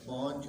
5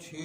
6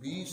20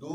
2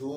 2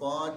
5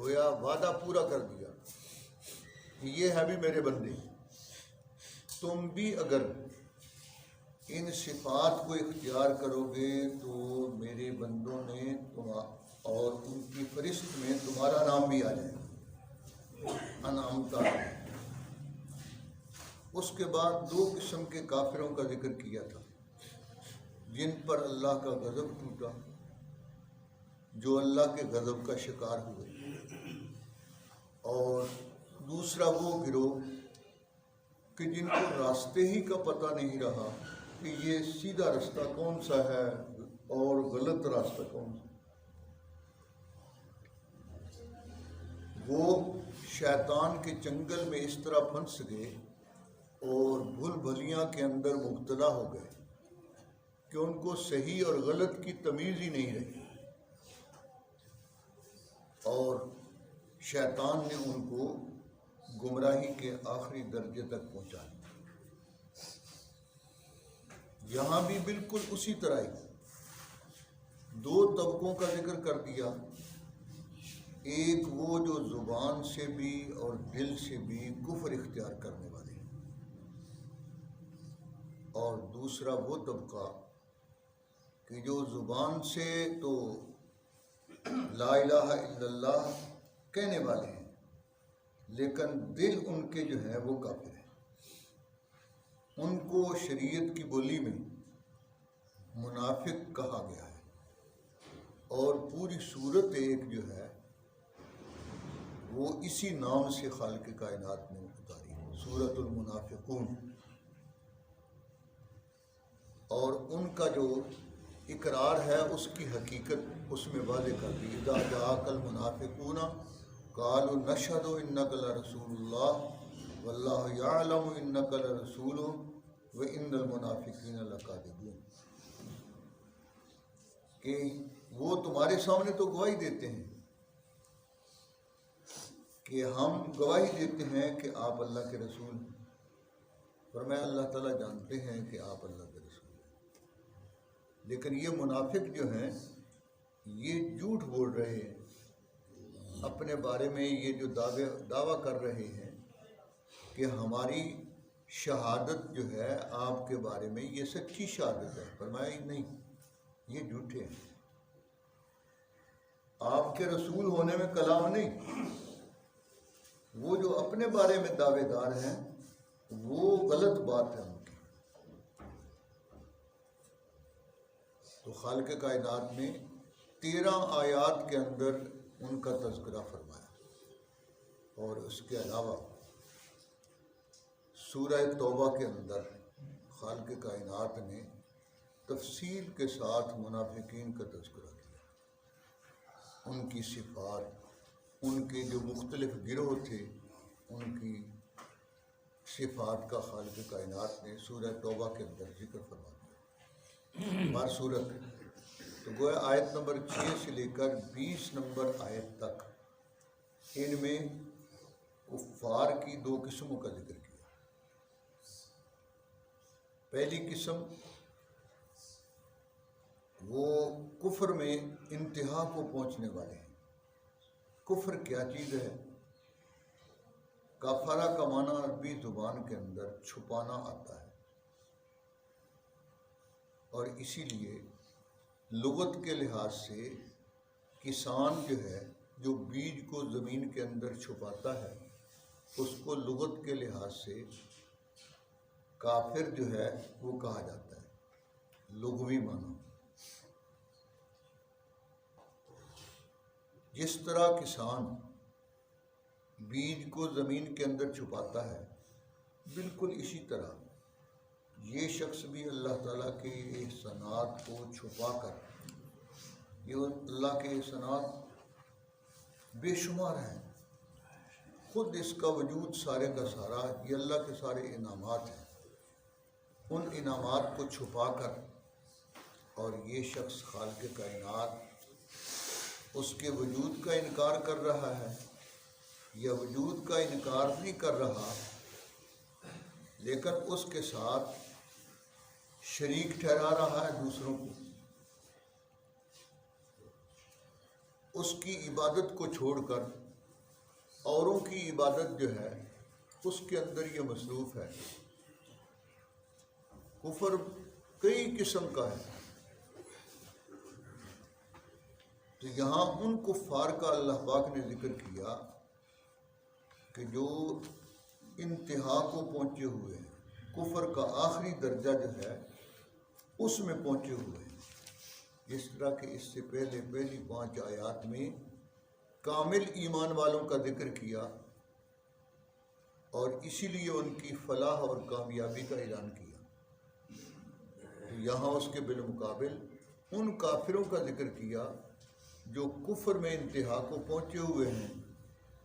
گویا وعدہ پورا کر دیا کہ یہ ہے بھی میرے بندے، تم بھی اگر ان صفات کو اختیار کرو گے تو میرے بندوں نے اور ان کی فہرست میں تمہارا نام بھی آ جائے گا، انعمت۔ اس کے بعد 2 قسم کے کافروں کا ذکر کیا تھا جن پر اللہ کا غضب ٹوٹا، جو اللہ کے غضب کا شکار ہوئے، اور دوسرا وہ گروہ کہ جن کو راستے ہی کا پتہ نہیں رہا کہ یہ سیدھا راستہ کون سا ہے اور غلط راستہ کون سا۔ وہ شیطان کے چنگل میں اس طرح پھنس گئے اور بھول بھلیاں کے اندر مبتلا ہو گئے کہ ان کو صحیح اور غلط کی تمیز ہی نہیں رہی، اور شیطان نے ان کو گمراہی کے آخری درجے تک پہنچا دیا۔ یہاں بھی بالکل اسی طرح ہی 2 طبقوں کا ذکر کر دیا، ایک وہ جو زبان سے بھی اور دل سے بھی کفر اختیار کرنے والے ہیں، اور دوسرا وہ طبقہ کہ جو زبان سے تو لا الہ الا اللہ کہنے والے ہیں لیکن دل ان کے جو ہے وہ کافر ہیں۔ ان کو شریعت کی بولی میں منافق کہا گیا ہے، اور پوری صورت ایک جو ہے وہ اسی نام سے خالق کائنات نے اتاری، سورۃ المنافقون۔ اور ان کا جو اقرار ہے اس کی حقیقت اس میں واضح کر دی، اذا جاءک المنافقون قالوا نشهد انک لرسول اللہ واللہ یعلم انک لرسولہ وان المنافقین لکاذبون، کہ وہ تمہارے سامنے تو گواہی دیتے ہیں کہ ہم گواہی دیتے ہیں کہ آپ اللہ کے رسول ہیں، فرمایا اللہ تعالیٰ جانتے ہیں کہ آپ اللہ کے رسول ہیں، لیکن یہ منافق جو ہیں یہ جھوٹ بول رہے ہیں اپنے بارے میں، یہ جو دعویٰ کر رہے ہیں کہ ہماری شہادت جو ہے آپ کے بارے میں یہ سچی شہادت ہے، فرمایا نہیں، یہ جھوٹے ہیں، آپ کے رسول ہونے میں کلام نہیں، وہ جو اپنے بارے میں دعوے دار ہیں وہ غلط بات ہے ان کی۔ تو خالق کائنات نے 13 آیات کے اندر ان کا تذکرہ فرمایا، اور اس کے علاوہ سورہ توبہ کے اندر خالق کائنات نے تفصیل کے ساتھ منافقین کا تذکرہ کیا، ان کی صفات، ان کے جو مختلف گروہ تھے ان کی صفات کا خالق کائنات نے سورہ توبہ کے اندر ذکر فرما دیا۔ ہر صورت تو گویا آیت نمبر 6 سے لے کر 20 نمبر آیت تک ان میں کفار کی 2 قسموں کا ذکر کیا۔ پہلی قسم وہ کفر میں انتہا کو پہنچنے والے ہیں۔ کفر کیا چیز ہے؟ کفارہ کا معنی عربی زبان کے اندر چھپانا آتا ہے، اور اسی لیے لغت کے لحاظ سے کسان جو ہے جو بیج کو زمین کے اندر چھپاتا ہے اس کو لغت کے لحاظ سے کافر جو ہے وہ کہا جاتا ہے، لغوی معنی۔ جس طرح کسان بیج کو زمین کے اندر چھپاتا ہے، بالکل اسی طرح یہ شخص بھی اللہ تعالیٰ کے احسانات کو چھپا کر، یہ اللہ کے احسانات بے شمار ہیں، خود اس کا وجود سارے کا سارا یہ اللہ کے سارے انعامات ہیں، ان انعامات کو چھپا کر، اور یہ شخص خالق کائنات اس کے وجود کا انکار کر رہا ہے یا وجود کا انکار نہیں کر رہا، لیکن اس کے ساتھ شریک ٹھہرا رہا ہے دوسروں کو، اس کی عبادت کو چھوڑ کر اوروں کی عبادت جو ہے اس کے اندر یہ مصروف ہے۔ کفر کئی قسم کا ہے، تو یہاں ان کفار کا اللہ پاک نے ذکر کیا کہ جو انتہا کو پہنچے ہوئے ہیں، کفر کا آخری درجہ جو ہے اس میں پہنچے ہوئے ہیں، جس طرح کہ اس سے پہلے پہلی 5 آیات میں کامل ایمان والوں کا ذکر کیا اور اسی لیے ان کی فلاح اور کامیابی کا اعلان کیا۔ تو یہاں اس کے بالمقابل ان کافروں کا ذکر کیا جو کفر میں انتہا کو پہنچے ہوئے ہیں،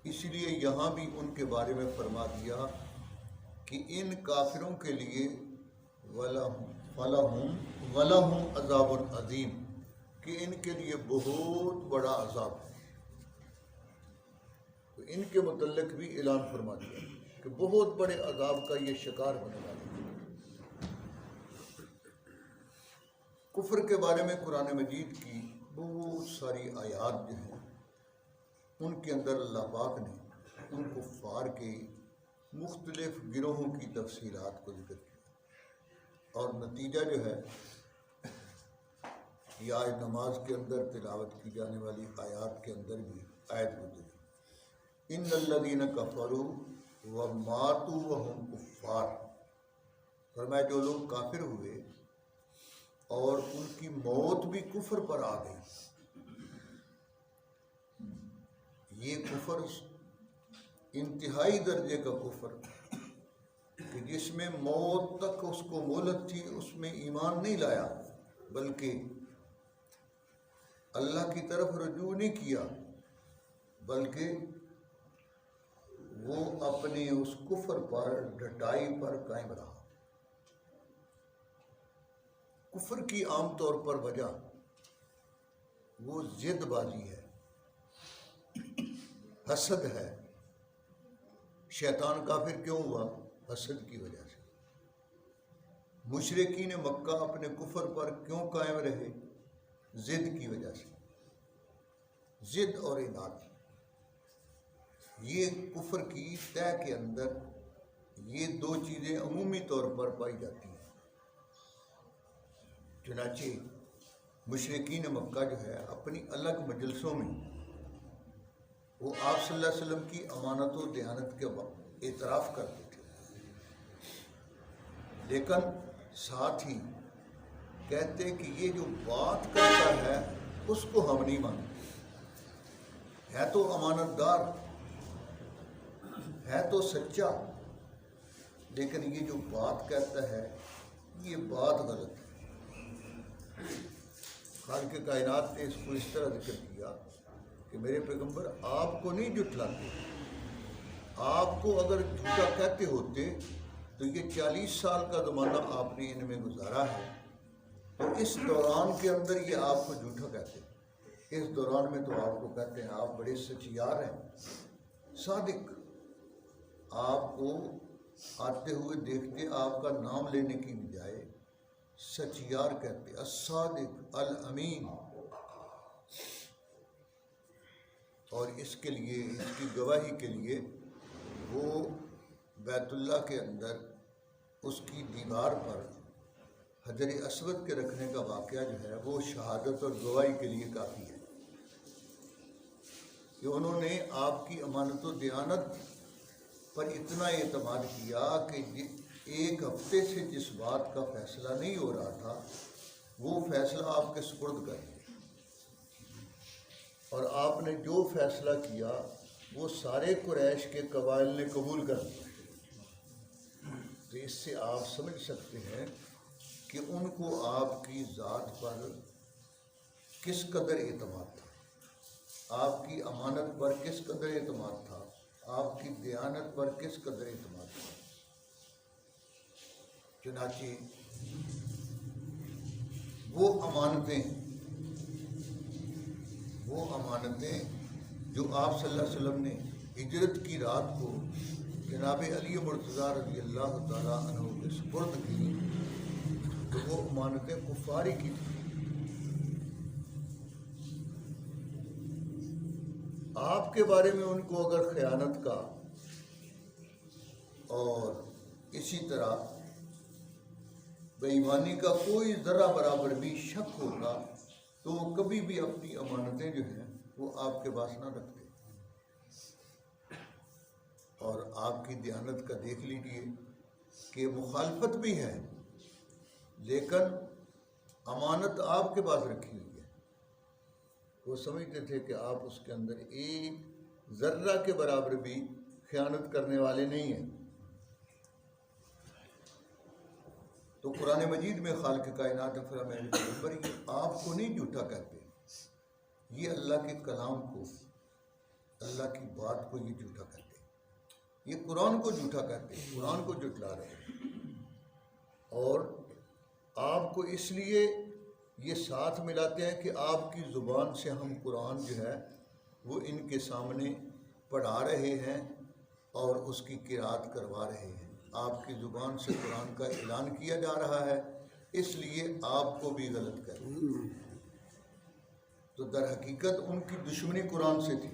اس لیے یہاں بھی ان کے بارے میں فرما دیا کہ ان کافروں کے لیے وَلَهُمْ عَذَابٌ عَظِيمٌ، کہ ان کے لیے بہت بڑا عذاب ہے۔ تو ان کے متعلق بھی اعلان فرما دیا کہ بہت بڑے عذاب کا یہ شکار ہونے والے ہیں۔ کفر کے بارے میں قرآن مجید کی بہت ساری آیات جو ہیں ان کے اندر اللہ پاک نے ان کفار کے مختلف گروہوں کی تفصیلات کو ذکر کیا، اور نتیجہ جو ہے یہ آج نماز کے اندر تلاوت کی جانے والی آیات کے اندر بھی آیت گزری، ان الذین کفروا وماتوا وہم کفار، فرمایا جو لوگ کافر ہوئے اور ان کی موت بھی کفر پر آ گئی۔ یہ کفر انتہائی درجے کا کفر کہ جس میں موت تک اس کو مہلت تھی، اس میں ایمان نہیں لایا بلکہ اللہ کی طرف رجوع نہیں کیا، بلکہ وہ اپنے اس کفر پر ڈٹائی پر قائم رہا۔ کفر کی عام طور پر وجہ وہ ضد بازی ہے، حسد ہے۔ شیطان کافر کیوں ہوا؟ حسد کی وجہ سے۔ مشرکین مکہ اپنے کفر پر کیوں قائم رہے؟ ضد کی وجہ سے۔ ضد اور اناد، یہ کفر کی طے کے اندر یہ 2 چیزیں عمومی طور پر پائی جاتی ہیں۔ چنانچہ مشرکین مکہ جو ہے اپنی الگ مجلسوں میں وہ آپ صلی اللہ علیہ وسلم کی امانت و دیانت کے اعتراف کرتے تھے، لیکن ساتھ ہی کہتے کہ یہ جو بات کرتا ہے اس کو ہم نہیں مانتے، ہے تو امانت دار، ہے تو سچا، لیکن یہ جو بات کہتا ہے یہ بات غلط ہے۔ خالق کائنات نے اس کو اس طرح ذکر کیا کہ میرے پیغمبر آپ کو نہیں جھٹلاتے، آپ کو اگر جھوٹا کہتے ہوتے تو یہ 40 سال کا زمانہ آپ نے ان میں گزارا ہے، تو اس دوران کے اندر یہ آپ کو جھوٹا کہتے، اس دوران میں تو آپ کو کہتے ہیں آپ بڑے سچیار ہیں، صادق، آپ کو آتے ہوئے دیکھتے آپ کا نام لینے کی بجائے سچیار کہتے، الصادق الامین، اور اس کے لیے، اس کی گواہی کے لیے وہ بیت اللہ کے اندر اس کی دیوار پر حجر اسود کے رکھنے کا واقعہ جو ہے وہ شہادت اور گواہی کے لیے کافی ہے کہ انہوں نے آپ کی امانت و دیانت پر اتنا اعتماد کیا کہ 1 ہفتے سے جس بات کا فیصلہ نہیں ہو رہا تھا وہ فیصلہ آپ کے سپرد کر دیا، اور آپ نے جو فیصلہ کیا وہ سارے قریش کے قبائل نے قبول کر لیا۔ تو اس سے آپ سمجھ سکتے ہیں کہ ان کو آپ کی ذات پر کس قدر اعتماد تھا، آپ کی امانت پر کس قدر اعتماد تھا، آپ کی دیانت پر کس قدر اعتماد تھا۔ چنانچہ وہ امانتیں جو آپ صلی اللہ علیہ وسلم نے ہجرت کی رات کو جناب علی مرتضیٰ رضی اللہ تعالیٰ عنہ کے سپرد کی، تو وہ امانتیں کفاری کی تھیں۔ آپ کے بارے میں ان کو اگر خیانت کا اور اسی طرح بے ایمانی کا کوئی ذرہ برابر بھی شک ہوتا تو وہ کبھی بھی اپنی امانتیں جو ہیں وہ آپ کے پاس نہ رکھتے. اور آپ کی دیانت کا دیکھ لیجیے کہ مخالفت بھی ہے لیکن امانت آپ کے پاس رکھی ہوئی ہے. وہ سمجھتے تھے کہ آپ اس کے اندر ایک ذرہ کے برابر بھی خیانت کرنے والے نہیں ہیں. تو قرآن مجید میں خالق کائنات فرمایا میرے پیغمبر یہ آپ کو نہیں جھوٹا کہتے، یہ اللہ کے کلام کو، اللہ کی بات کو یہ جھوٹا کہتے، یہ قرآن کو جھوٹا کہتے، قرآن کو جھٹلا رہے ہیں. اور آپ کو اس لیے یہ ساتھ ملاتے ہیں کہ آپ کی زبان سے ہم قرآن جو ہے وہ ان کے سامنے پڑھا رہے ہیں اور اس کی قرأت کروا رہے ہیں. آپ کی زبان سے قرآن کا اعلان کیا جا رہا ہے، اس لیے آپ کو بھی غلط کریں. تو در حقیقت ان کی دشمنی قرآن سے تھی،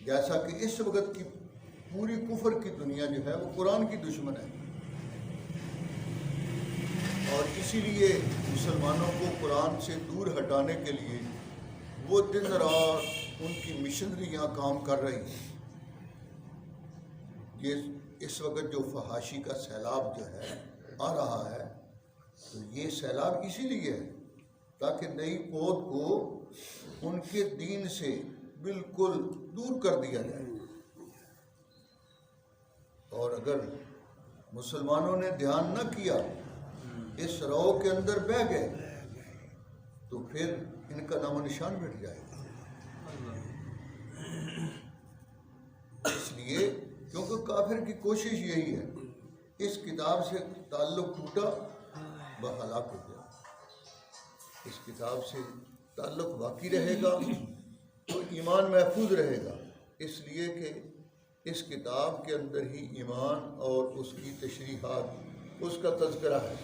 جیسا کہ اس وقت کی پوری کفر کی دنیا جو ہے وہ قرآن کی دشمن ہے. اور اسی لیے مسلمانوں کو قرآن سے دور ہٹانے کے لیے وہ دن رات ان کی مشنریاں کام کر رہی ہیں. یہ اس وقت جو فحاشی کا سیلاب جو ہے آ رہا ہے تو یہ سیلاب اسی لیے ہے تاکہ نئی پود کو ان کے دین سے بالکل دور کر دیا جائے. اور اگر مسلمانوں نے دھیان نہ کیا، اس رو کے اندر بہہ گئے تو پھر ان کا نام و نشان مٹ جائے گا. اس لیے کیونکہ کافر کی کوشش یہی ہے، اس کتاب سے تعلق ٹوٹا ہلاک ہو گیا. اس کتاب سے تعلق باقی رہے گا تو ایمان محفوظ رہے گا، اس لیے کہ اس کتاب کے اندر ہی ایمان اور اس کی تشریحات، اس کا تذکرہ ہے.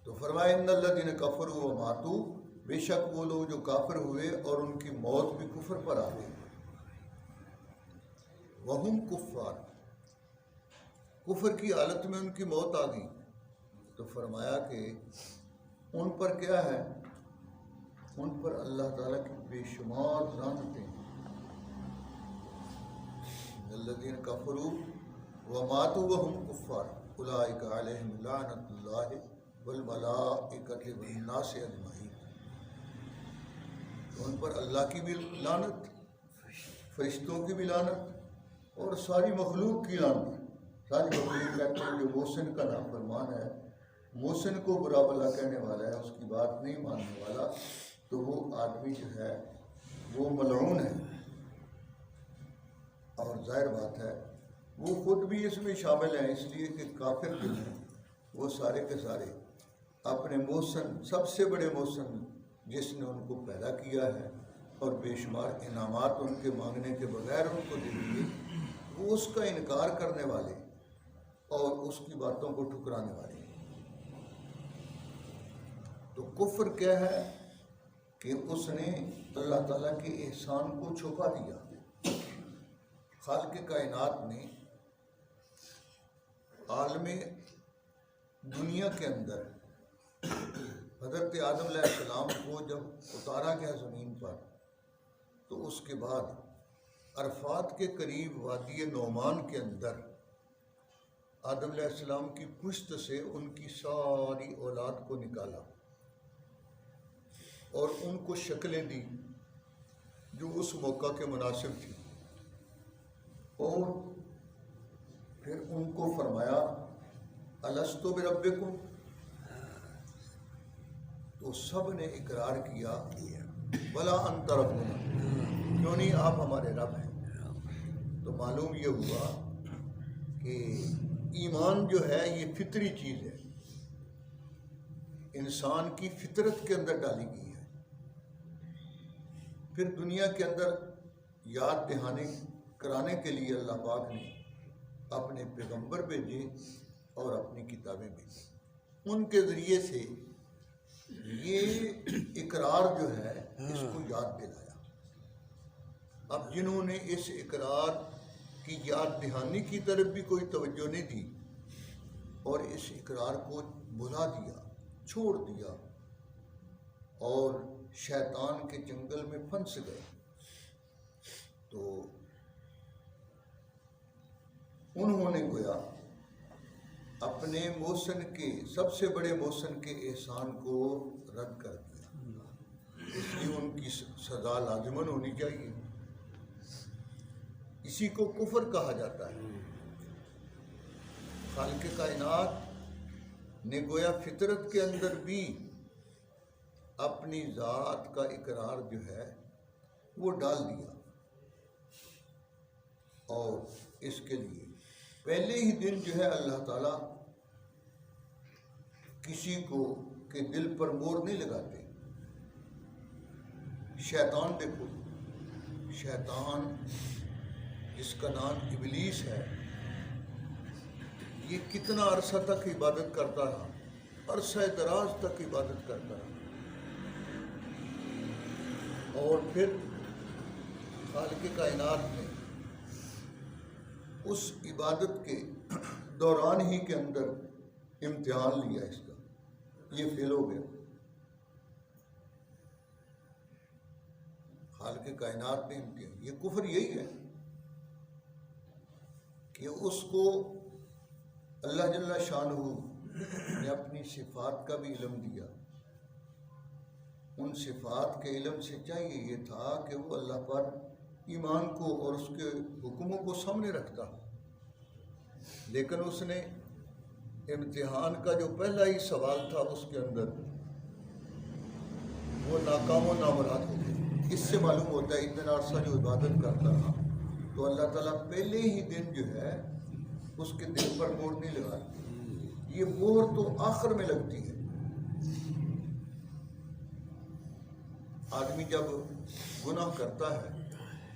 تو فرمایا ان الذین کفروا وماتوا، بے شک وہ لوگ جو کافر ہوئے اور ان کی موت بھی کفر پر آ گئی. وہم کفار، کفر کی حالت میں ان کی موت آ گئی. تو فرمایا کہ ان پر کیا ہے، ان پر اللہ تعالیٰ کی بے شمار لعنتیں. الذین کفروا وماتوا وہم کفار اولئک علیہم لعنۃ اللہ والملائکۃ والناس اجمعین. تو ان پر اللہ کی بھی لعنت، فرشتوں کی بھی لعنت اور ساری مخلوق کی لعنت. ساری مخلوق کہتے ہیں جو محسن کا نافرمان ہے، محسن کو برا بھلا کہنے والا ہے، اس کی بات نہیں ماننے والا، تو وہ آدمی جو ہے وہ ملعون ہے. اور ظاہر بات ہے وہ خود بھی اس میں شامل ہیں، اس لیے کہ کافر جو ہیں وہ سارے کے سارے اپنے محسن، سب سے بڑے محسن جس نے ان کو پیدا کیا ہے اور بے شمار انعامات ان کے مانگنے کے بغیر ان کو دے دیے، وہ اس کا انکار کرنے والے اور اس کی باتوں کو ٹھکرانے والے. تو کفر کیا ہے کہ اس نے اللہ تعالیٰ کے احسان کو چھپا دیا. خالق کائنات نے عالم دنیا کے اندر حضرت آدم علیہ السلام کو جب اتارا گیا زمین پر، تو اس کے بعد عرفات کے قریب وادی نعمان کے اندر آدم علیہ السلام کی پشت سے ان کی ساری اولاد کو نکالا اور ان کو شکلیں دی جو اس موقع کے مناسب تھی. اور پھر ان کو فرمایا الستو بربکم، تو سب نے اقرار کیا بلا انت ربنا، کیوں نہیں آپ ہمارے رب ہیں. تو معلوم یہ ہوا کہ ایمان جو ہے یہ فطری چیز ہے، انسان کی فطرت کے اندر ڈالی گئی ہے. پھر دنیا کے اندر یاد دہانی کرانے کے لیے اللہ پاک نے اپنے پیغمبر بھیجے اور اپنی کتابیں بھیجی. ان کے ذریعے سے یہ اقرار جو ہے اس کو یاد دلایا۔ اب جنہوں نے اس اقرار کی یاد دہانی کی طرف بھی کوئی توجہ نہیں دی اور اس اقرار کو بھلا دیا، چھوڑ دیا اور شیطان کے جنگل میں پھنس گئے، تو انہوں نے گویا اپنے محسن کے، سب سے بڑے محسن کے احسان کو رد کر دیا۔ اس لیے ان کی سزا لازماً ہونی چاہیے۔ اسی کو کفر کہا جاتا ہے۔ خالق کائنات نے گویا فطرت کے اندر بھی اپنی ذات کا اقرار جو ہے وہ ڈال دیا، اور اس کے لیے پہلے ہی دن جو ہے اللہ تعالیٰ کسی کو کے دل پر مور نہیں لگاتے۔ شیطان دیکھو، شیطان جس کا نام ابلیس ہے، یہ کتنا عرصہ تک عبادت کرتا رہا، عرصہ دراز تک عبادت کرتا رہا، اور پھر خالق کائنات نے اس عبادت کے دوران ہی کے اندر امتحان لیا، اس کا یہ فیل ہو گیا۔ خالق کائنات نے امتحان، یہ کفر یہی ہے کہ اس کو اللہ جل شانہ نے اپنی صفات کا بھی علم دیا۔ ان صفات کے علم سے چاہیے یہ تھا کہ وہ اللہ پر ایمان کو اور اس کے حکموں کو سامنے رکھتا، لیکن اس نے امتحان کا جو پہلا ہی سوال تھا اس کے اندر وہ ناکام و نامراد ہو گیا۔ اس سے معلوم ہوتا ہے اتنا عرصہ جو عبادت کرتا رہا تو اللہ تعالیٰ پہلے ہی دن جو ہے اس کے دل پر مہر نہیں لگاتی۔ یہ مہر تو آخر میں لگتی ہے۔ آدمی جب گناہ کرتا ہے،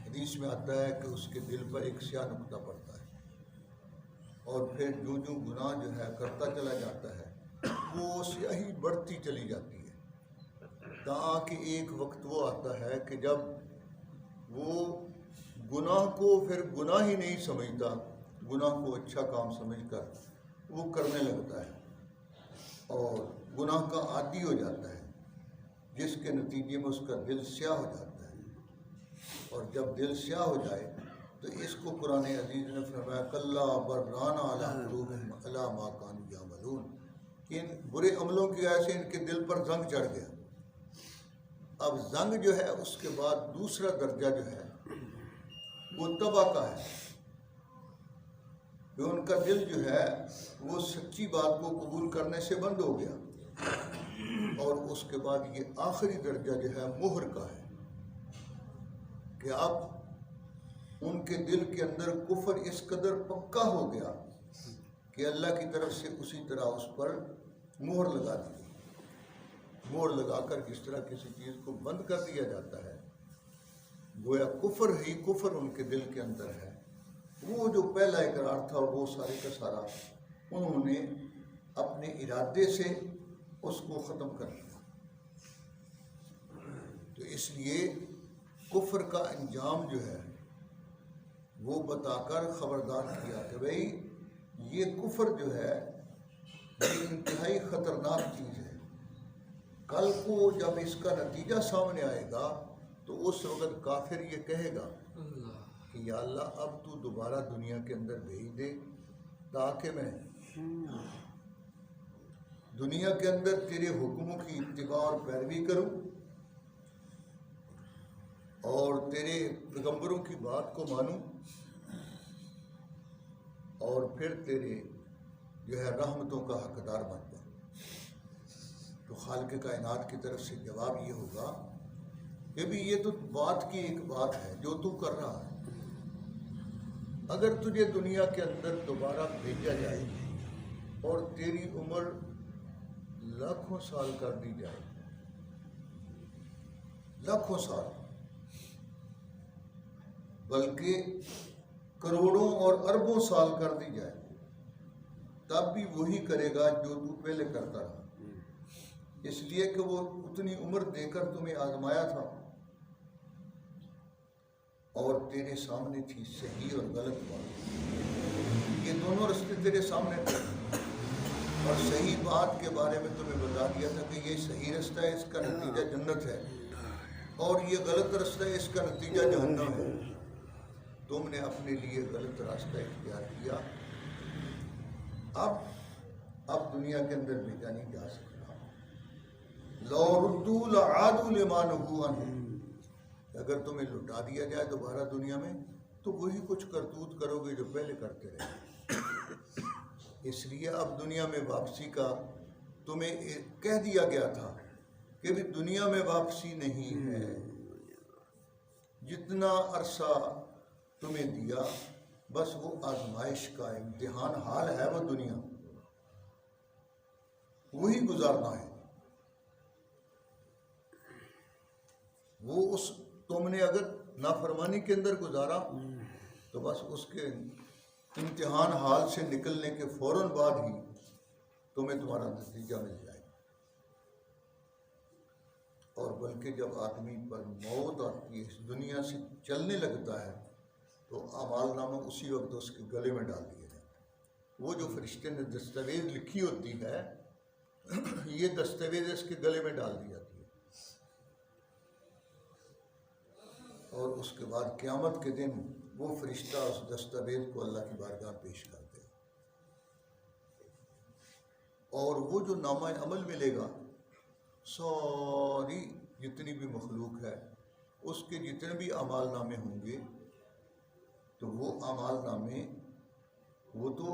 حدیث میں آتا ہے کہ اس کے دل پر ایک سیاہ نقطہ پڑتا ہے، اور پھر جو گناہ جو ہے کرتا چلا جاتا ہے وہ سیاہی بڑھتی چلی جاتی ہے، تاکہ ایک وقت وہ آتا ہے کہ جب وہ گناہ کو پھر گناہ ہی نہیں سمجھتا، گناہ کو اچھا کام سمجھ کر وہ کرنے لگتا ہے اور گناہ کا عادی ہو جاتا ہے، جس کے نتیجے میں اس کا دل سیاہ ہو جاتا ہے۔ اور جب دل سیاہ ہو جائے تو اس کو قرآن عزیز نے فرمایا کلا بران علی قلوبہم علی ما کانوا یعملون، ان برے عملوں کی وجہ سے ان کے دل پر زنگ چڑھ گیا۔ اب زنگ جو ہے اس کے بعد دوسرا درجہ جو ہے وہ تباہ کا ہے، کہ ان کا دل جو ہے وہ سچی بات کو قبول کرنے سے بند ہو گیا، اور اس کے بعد یہ آخری درجہ جو ہے مہر کا ہے، کہ اب ان کے دل کے اندر کفر اس قدر پکا ہو گیا کہ اللہ کی طرف سے اسی طرح اس پر مہر لگا دی۔ مہر لگا کر کس طرح کسی چیز کو بند کر دیا جاتا ہے، گویا کفر ہی کفر ان کے دل کے اندر ہے۔ وہ جو پہلا اقرار تھا وہ سارے کا سارا انہوں نے اپنے ارادے سے اس کو ختم کر دیا۔ تو اس لیے کفر کا انجام جو ہے وہ بتا کر خبردار کیا کہ بھئی یہ کفر جو ہے یہ انتہائی خطرناک چیز ہے۔ کل کو جب اس کا نتیجہ سامنے آئے گا تو اس وقت کافر یہ کہے گا کہ یا اللہ اب تو دوبارہ دنیا کے اندر بھیج دے تاکہ میں دنیا کے اندر تیرے حکموں کی اتباع اور پیروی کروں اور تیرے پیغمبروں کی بات کو مانوں اور پھر تیرے جو ہے رحمتوں کا حقدار بن جاؤں۔ تو خالق کائنات کی طرف سے جواب یہ ہوگا کہ بھی یہ تو بات کی ایک بات ہے جو تو کر رہا ہے، اگر تجھے دنیا کے اندر دوبارہ بھیجا جائے اور تیری عمر لاکھوں سال کر دی جائے، لاکھوں سال بلکہ کروڑوں اور اربوں سال کر دی جائے، تب بھی وہی کرے گا جو تو پہلے کرتا رہا۔ اس لیے کہ وہ اتنی عمر دے کر تمہیں آزمایا تھا اور تیرے سامنے تھی صحیح اور غلط بات، یہ دونوں رستے تیرے سامنے تھے، اور صحیح بات کے بارے میں تمہیں بتا دیا تھا کہ یہ صحیح رستہ ہے، اس کا نتیجہ جنت ہے، اور یہ غلط رستہ ہے، اس کا نتیجہ جہنم ہے۔ تم نے اپنے لیے غلط راستہ اختیار کیا، اب دنیا کے اندر بھیجا نہیں جا سکتا۔ لو ردوا لعادوا لما نہوا عنہ، اگر تمہیں لٹا دیا جائے دوبارہ دنیا میں تو وہی کچھ کرتوت کرو گے جو پہلے کرتے رہے۔ اس لیے اب دنیا میں واپسی کا تمہیں کہہ دیا گیا تھا کہ بھی دنیا میں واپسی نہیں ہے، جتنا عرصہ تمہیں دیا بس وہ آزمائش کا امتحان حال ہے، وہ دنیا وہی گزارنا ہے۔ وہ تم نے اگر نافرمانی کے اندر گزارا تو بس اس کے امتحان حال سے نکلنے کے فوراً بعد ہی تمہیں تمہارا نتیجہ مل جائے، اور بلکہ جب آدمی پر موت آتی ہے، اس دنیا سے چلنے لگتا ہے، تو اعمال نامہ اسی وقت اس کے گلے میں ڈال دیا جاتا ہے۔ وہ جو فرشتے نے دستاویز لکھی ہوتی ہے، یہ دستاویز اس کے گلے میں ڈال دی جاتی ہے، اور اس کے بعد قیامت کے دن وہ فرشتہ اس دستاویز کو اللہ کی بارگاہ پیش کرتے ہیں، اور وہ جو نامہ عمل ملے گا، ساری جتنی بھی مخلوق ہے اس کے جتنے بھی اعمال نامے ہوں گے، تو وہ اعمال نامے وہ تو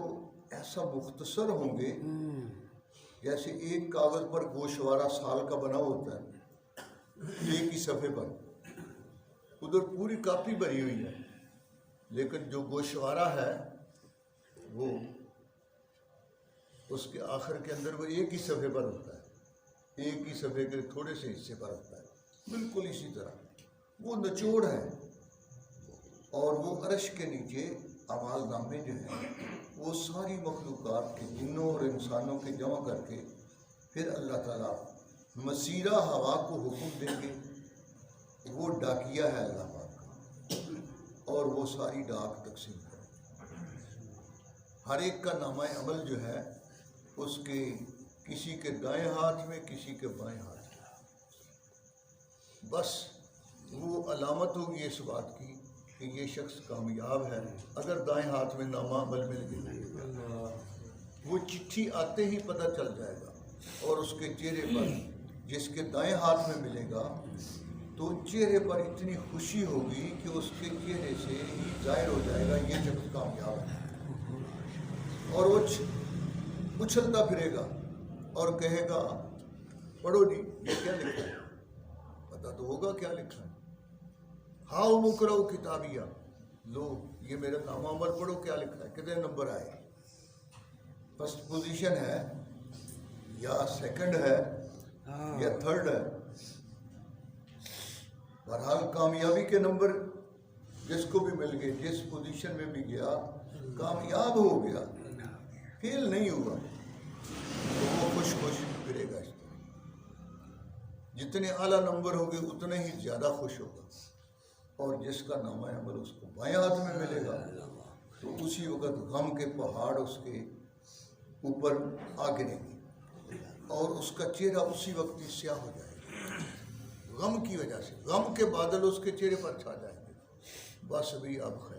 ایسا مختصر ہوں گے جیسے ایک کاغذ پر گوشوارہ سال کا بنا ہوتا ہے، ایک ہی صفحے پر، ادھر پوری کاپی بھری ہوئی ہے، لیکن جو گوشوارہ ہے وہ اس کے آخر کے اندر وہ ایک ہی صفحے پر ہوتا ہے، ایک ہی صفحے کے تھوڑے سے حصے پر ہوتا ہے، بالکل اسی طرح وہ نچوڑ ہے، اور وہ عرش کے نیچے اعمال نامے جو ہیں وہ ساری مخلوقات کے جنوں اور انسانوں کے جمع کر کے پھر اللہ تعالیٰ مسیرہ ہوا کو حکم دیں گے، وہ ڈاکیا ہے اللہ پاک کا، اور وہ ساری ڈاک تقسیم کرے۔ ہر ایک کا نامہ عمل جو ہے اس کے کسی کے دائیں ہاتھ میں، کسی کے بائیں ہاتھ میں، بس وہ علامت ہوگی اس بات کی کہ یہ شخص کامیاب ہے اگر دائیں ہاتھ میں نامہ عمل مل گیا۔ وہ چٹھی آتے ہی پتہ چل جائے گا، اور اس کے چہرے پر جس کے دائیں ہاتھ میں ملے گا تو چہرے پر اتنی خوشی ہوگی کہ اس کے چہرے سے ہی ظاہر ہو جائے گا یہ شخص کامیاب ہے، اور وہ اچھلتا پھرے گا اور کہے گا پڑھو جی یہ کیا لکھا ہے، پتہ تو ہوگا کیا لکھا ہے، ہاؤ مکرو کتابیہ، لو یہ میرا نامہ عمل پڑھو کیا لکھا ہے، کتنے نمبر آئے، فرسٹ پوزیشن ہے یا سیکنڈ ہے یا تھرڈ ہے، بہرحال کامیابی کے نمبر جس کو بھی مل گئے، جس پوزیشن میں بھی گیا کامیاب ہو گیا، فیل نہیں ہوا، تو وہ خوش پھرے گا۔ اس طرح جتنے اعلیٰ نمبر ہوں گے اتنے ہی زیادہ خوش ہوگا، اور جس کا نامہ عمل اس کو بائیں ہاتھ میں ملے گا تو اسی وقت غم کے پہاڑ اس کے اوپر آ گریں گے، اور اس کا چہرہ اسی وقت ہی سیاہ ہو جائے گا، غم کی وجہ سے غم کے بادل اس کے چہرے پر چھا جائیں گے، بس بھی اب خیر۔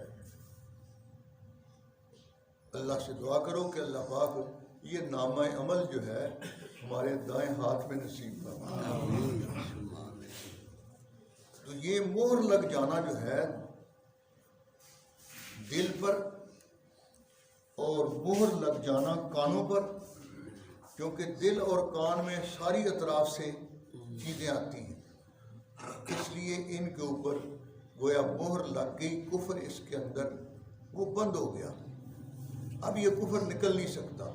اللہ سے دعا کرو کہ اللہ پاک یہ نامہ عمل جو ہے ہمارے دائیں ہاتھ میں نصیب فرمائے۔ تو یہ مہر لگ جانا جو ہے دل پر، اور مہر لگ جانا کانوں پر، کیونکہ دل اور کان میں ساری اطراف سے چیزیں آتی ہیں، اس لیے ان کے اوپر گویا مہر لگ گئی، کفر اس کے اندر وہ بند ہو گیا، اب یہ کفر نکل نہیں سکتا۔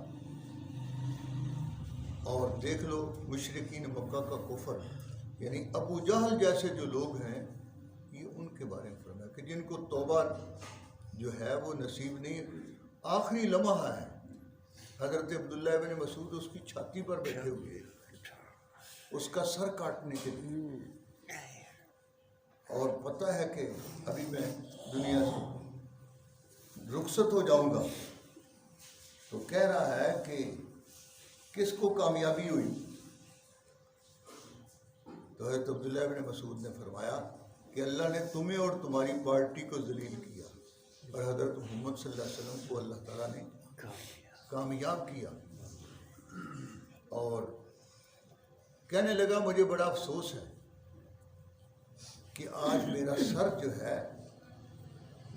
اور دیکھ لو مشرکین مکہ کا کفر، یعنی ابو جہل جیسے جو لوگ ہیں، یہ ان کے بارے میں فرمایا کہ جن کو توبہ جو ہے وہ نصیب نہیں، آخری لمحہ ہے، حضرت عبداللہ بن مسعود اس کی چھاتی پر بیٹھے ہوئے، اس کا سر کاٹنے کے لیے. اور پتہ ہے کہ ابھی میں دنیا سے رخصت ہو جاؤں گا تو کہہ رہا ہے کہ کس کو کامیابی ہوئی. تو حضرت عبداللہ بن مسعود نے فرمایا کہ اللہ نے تمہیں اور تمہاری پارٹی کو ذلیل کیا اور حضرت محمد صلی اللہ علیہ وسلم کو اللہ تعالیٰ نے کامیاب کیا. اور کہنے لگا مجھے بڑا افسوس ہے کہ آج میرا سر جو ہے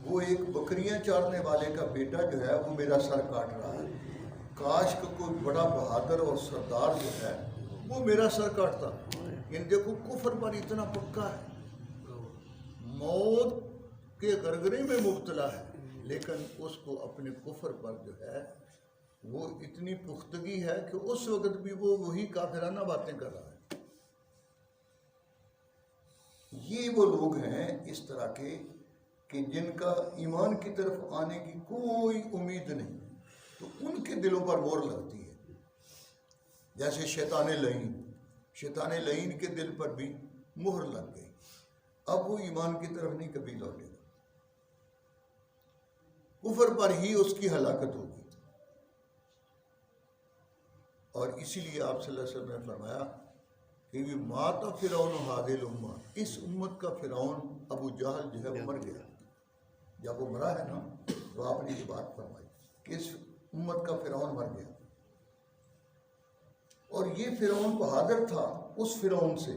وہ ایک بکریاں چارنے والے کا بیٹا جو ہے وہ میرا سر کاٹ رہا ہے. کاش کہ کوئی بڑا بہادر اور سردار جو ہے وہ میرا سر کاٹتا. یعنی دیکھو کفر پر اتنا پکا ہے, موت کے غرغرے میں مبتلا ہے, لیکن اس کو اپنے کفر پر جو ہے وہ اتنی پختگی ہے کہ اس وقت بھی وہ وہی کافرانہ باتیں کر رہا ہے. یہ وہ لوگ ہیں اس طرح کے کہ جن کا ایمان کی طرف آنے کی کوئی امید نہیں, تو ان کے دلوں پر مہر لگتی ہے. جیسے شیطان لعین کے دل پر بھی مہر لگ گئی, اب وہ ایمان کی طرف نہیں کبھی لوٹے گا, کفر پر ہی اس کی ہلاکت ہوگی. اور اسی لیے آپ صلی اللہ علیہ وسلم نے فرمایا کہ بھی مات فرعون هذه الامہ, اس امت کا فرعون ابو جہل جو ہے وہ مر گیا. جب وہ مرا ہے نا تو آپ نے یہ بات فرمائی کہ اس امت کا فرعون مر گیا. اور یہ فرعون بہادر تھا اس فرعون سے,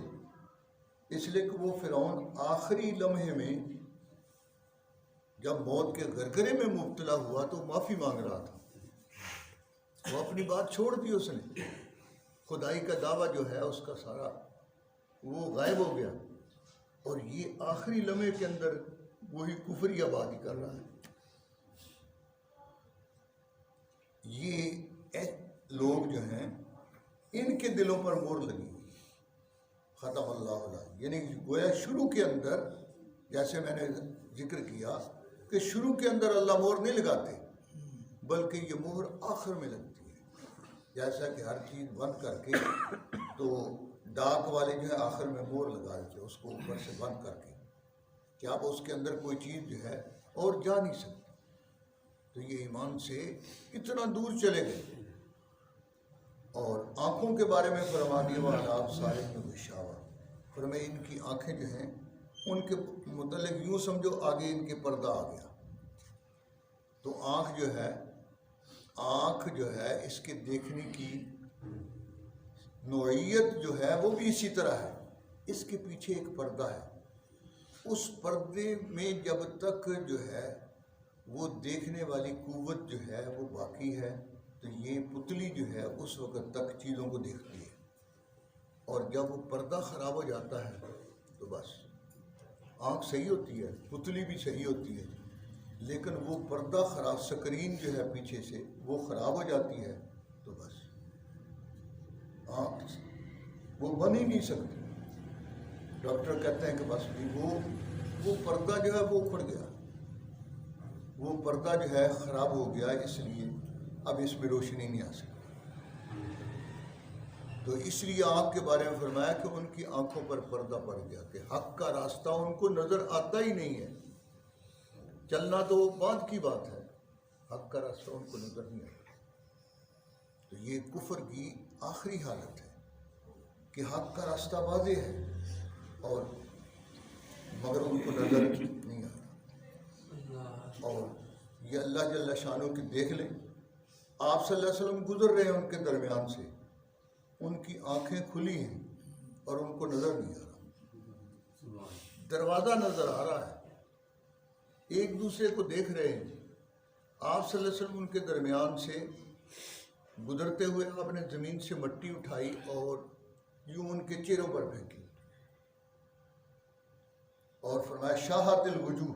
اس لیے کہ وہ فرعون آخری لمحے میں جب موت کے غرغرے میں مبتلا ہوا تو معافی مانگ رہا تھا. وہ اپنی بات چھوڑ دی اس نے, خدائی کا دعویٰ جو ہے اس کا سارا وہ غائب ہو گیا, اور یہ آخری لمحے کے اندر وہی کفری آبادی کر رہا ہے. یہ لوگ جو ہیں ان کے دلوں پر مہر لگی ہوئی. ختم اللہ علیہ, یعنی گویا شروع کے اندر جیسے میں نے ذکر کیا کہ شروع کے اندر اللہ مہر نہیں لگاتے, بلکہ یہ مہر آخر میں لگتی ہے. جیسا کہ ہر چیز بند کر کے تو ڈاک والے جو ہے آخر میں مہر لگا دیتے اس کو اوپر سے بند کر کے کہ اب اس کے اندر کوئی چیز جو ہے اور جا نہیں سکتی. تو یہ ایمان سے اتنا دور چلے گئے. اور آنکھوں کے بارے میں فرما دیا وَعَلَىٰ أَبْصَارِهِمْ غِشَاوَةٌ, فرمایا ان کی آنکھیں جو ہیں ان کے متعلق یوں سمجھو آگے ان کے پردہ آ گیا. تو آنکھ جو ہے اس کے دیکھنے کی نوعیت جو ہے وہ بھی اسی طرح ہے. اس کے پیچھے ایک پردہ ہے, اس پردے میں جب تک جو ہے وہ دیکھنے والی قوت جو ہے وہ باقی ہے تو یہ پتلی جو ہے اس وقت تک چیزوں کو دیکھتی ہے. اور جب وہ پردہ خراب ہو جاتا ہے تو بس آنکھ صحیح ہوتی ہے, پتلی بھی صحیح ہوتی ہے, لیکن وہ پردہ خراب سکرین جو ہے پیچھے سے وہ خراب ہو جاتی ہے تو بس آنکھ وہ بن ہی نہیں سکتی. ڈاکٹر کہتے ہیں کہ بس بھی وہ پردہ جو ہے وہ اکھڑ گیا, وہ پردہ جو ہے خراب ہو گیا, اس لیے اب اس میں روشنی نہیں آ سکتی. تو اس لیے آنکھ کے بارے میں فرمایا کہ ان کی آنکھوں پر پردہ پڑ گیا کہ حق کا راستہ ان کو نظر آتا ہی نہیں ہے. چلنا تو بعد کی بات ہے, حق کا راستہ ان کو نظر نہیں آتا. تو یہ کفر کی آخری حالت ہے کہ حق کا راستہ واضح ہے اور مگر ان کو نظر نہیں آتا. اور یہ اللہ جل شانہ کی دیکھ لیں, آپ صلی اللہ علیہ وسلم گزر رہے ہیں ان کے درمیان سے, ان کی آنکھیں کھلی ہیں اور ان کو نظر نہیں آ رہا, دروازہ نظر آ رہا ہے, ایک دوسرے کو دیکھ رہے ہیں. آپ صلی اللہ علیہ وسلم ان کے درمیان سے گزرتے ہوئے آپ نے زمین سے مٹی اٹھائی اور یوں ان کے چہروں پر پھینکی اور فرمایا شاہت الوجوہ,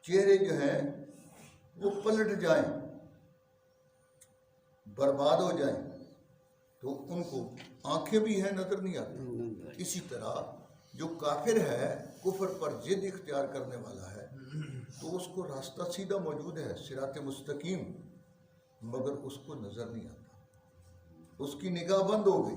چہرے جو ہیں وہ پلٹ جائیں, برباد ہو جائیں. تو ان کو آنکھیں بھی ہیں نظر نہیں آتی. اسی طرح جو کافر ہے کفر پر ضد اختیار کرنے والا ہے تو اس کو راستہ سیدھا موجود ہے, صراط مستقیم, مگر اس کو نظر نہیں آتا, اس کی نگاہ بند ہو گئی.